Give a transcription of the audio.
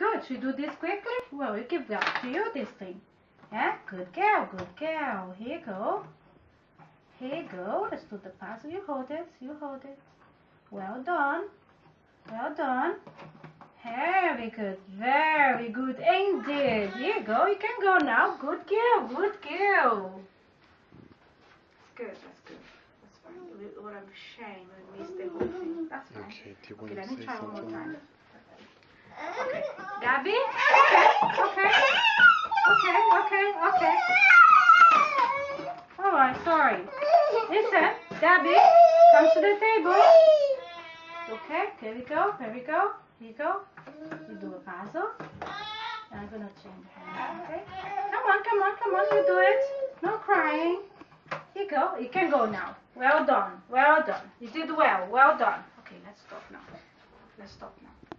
Good. Should we do this quickly? Well, we give that to you, this thing. Yeah? Good girl, good girl. Here you go. Here you go. Let's do the puzzle. You hold it. You hold it. Well done. Well done. Very good. Very good indeed. Here you go. You can go now. Good girl. Good girl. That's good. That's good. That's fine. What a shame we missed the whole thing. That's fine. Okay, do you want Okay, let to me say try one more something? time. Okay. Gabby? Okay. Okay. Okay. Okay. Okay. Alright, sorry. Listen, Gabby, come to the table. Okay, here we go. Here we go. Here you go. You do a puzzle. I'm gonna change hands, okay? Come on, come on, come on, you do it. No crying. Here you go. You can go now. Well done. Well done. You did well. Well done. Okay, let's stop now. Let's stop now.